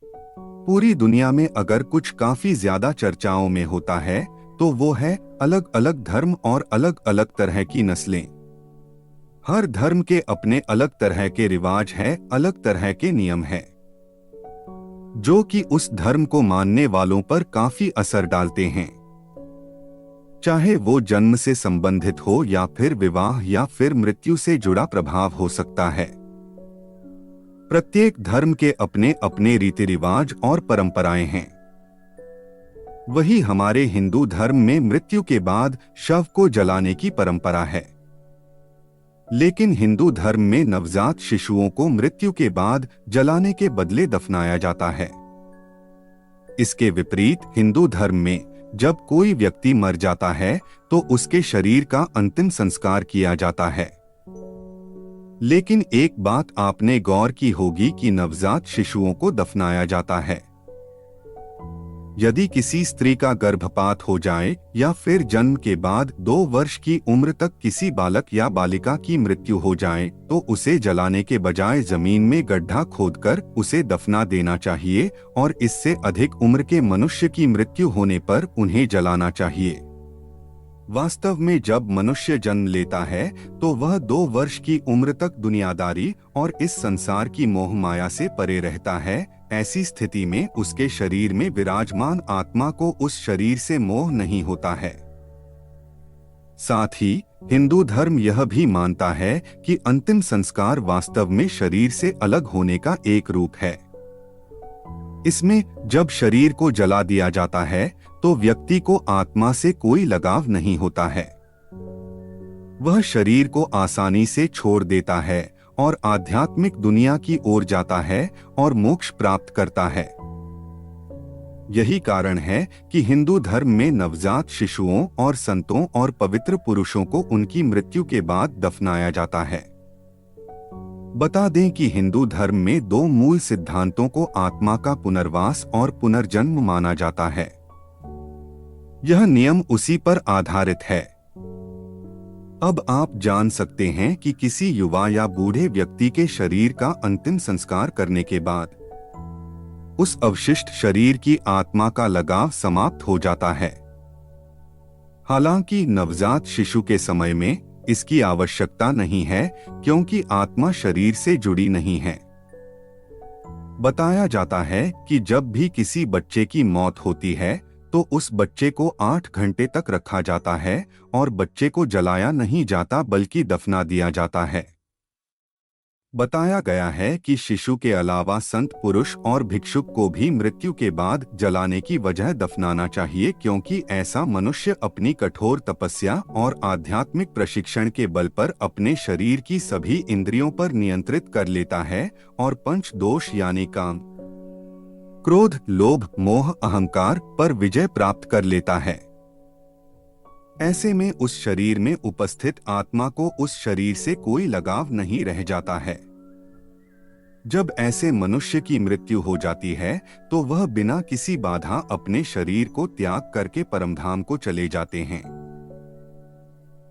पूरी दुनिया में अगर कुछ काफी ज्यादा चर्चाओं में होता है तो वो है अलग अलग धर्म और अलग अलग तरह की नस्लें। हर धर्म के अपने अलग तरह के रिवाज है, अलग तरह के नियम है, जो कि उस धर्म को मानने वालों पर काफी असर डालते हैं। चाहे वो जन्म से संबंधित हो या फिर विवाह या फिर मृत्यु से जुड़ा प्रभाव हो सकता है। प्रत्येक धर्म के अपने अपने रीति रिवाज और परंपराएं हैं। वही हमारे हिंदू धर्म में मृत्यु के बाद शव को जलाने की परंपरा है, लेकिन हिंदू धर्म में नवजात शिशुओं को मृत्यु के बाद जलाने के बदले दफनाया जाता है। इसके विपरीत हिंदू धर्म में जब कोई व्यक्ति मर जाता है तो उसके शरीर का अंतिम संस्कार किया जाता है। लेकिन एक बात आपने गौर की होगी कि नवजात शिशुओं को दफनाया जाता है। यदि किसी स्त्री का गर्भपात हो जाए या फिर जन्म के बाद 2 वर्ष की उम्र तक किसी बालक या बालिका की मृत्यु हो जाए तो उसे जलाने के बजाय जमीन में गड्ढा खोदकर उसे दफना देना चाहिए और इससे अधिक उम्र के मनुष्य की मृत्यु होने पर उन्हें जलाना चाहिए। वास्तव में जब मनुष्य जन्म लेता है तो वह 2 वर्ष की उम्र तक दुनियादारी और इस संसार की मोह माया से परे रहता है। ऐसी स्थिति में उसके शरीर में विराजमान आत्मा को उस शरीर से मोह नहीं होता है। साथ ही हिंदू धर्म यह भी मानता है कि अंतिम संस्कार वास्तव में शरीर से अलग होने का एक रूप है। इसमें जब शरीर को जला दिया जाता है तो व्यक्ति को आत्मा से कोई लगाव नहीं होता है। वह शरीर को आसानी से छोड़ देता है और आध्यात्मिक दुनिया की ओर जाता है और मोक्ष प्राप्त करता है। यही कारण है कि हिंदू धर्म में नवजात शिशुओं और संतों और पवित्र पुरुषों को उनकी मृत्यु के बाद दफनाया जाता है। बता दें कि हिंदू धर्म में 2 मूल सिद्धांतों को आत्मा का पुनर्वास और पुनर्जन्म माना जाता है। यह नियम उसी पर आधारित है। अब आप जान सकते हैं कि किसी युवा या बूढ़े व्यक्ति के शरीर का अंतिम संस्कार करने के बाद उस अवशिष्ट शरीर की आत्मा का लगाव समाप्त हो जाता है। हालांकि नवजात शिशु के समय में इसकी आवश्यकता नहीं है क्योंकि आत्मा शरीर से जुड़ी नहीं है। बताया जाता है कि जब भी किसी बच्चे की मौत होती है तो उस बच्चे को 8 घंटे तक रखा जाता है और बच्चे को जलाया नहीं जाता बल्कि दफना दिया जाता है। बताया गया है कि शिशु के अलावा संत पुरुष और भिक्षुक को भी मृत्यु के बाद जलाने की वजह दफनाना चाहिए, क्योंकि ऐसा मनुष्य अपनी कठोर तपस्या और आध्यात्मिक प्रशिक्षण के बल पर अपने शरीर की सभी इंद्रियों पर नियंत्रित कर लेता है और पंच दोष यानी काम, क्रोध, लोभ, मोह, अहंकार पर विजय प्राप्त कर लेता है। ऐसे में उस शरीर में उपस्थित आत्मा को उस शरीर से कोई लगाव नहीं रह जाता है। जब ऐसे मनुष्य की मृत्यु हो जाती है तो वह बिना किसी बाधा अपने शरीर को त्याग करके परमधाम को चले जाते हैं।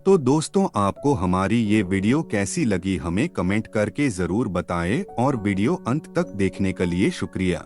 तो दोस्तों, आपको हमारी ये वीडियो कैसी लगी हमें कमेंट करके जरूर बताएं और वीडियो अंत तक देखने के लिए शुक्रिया।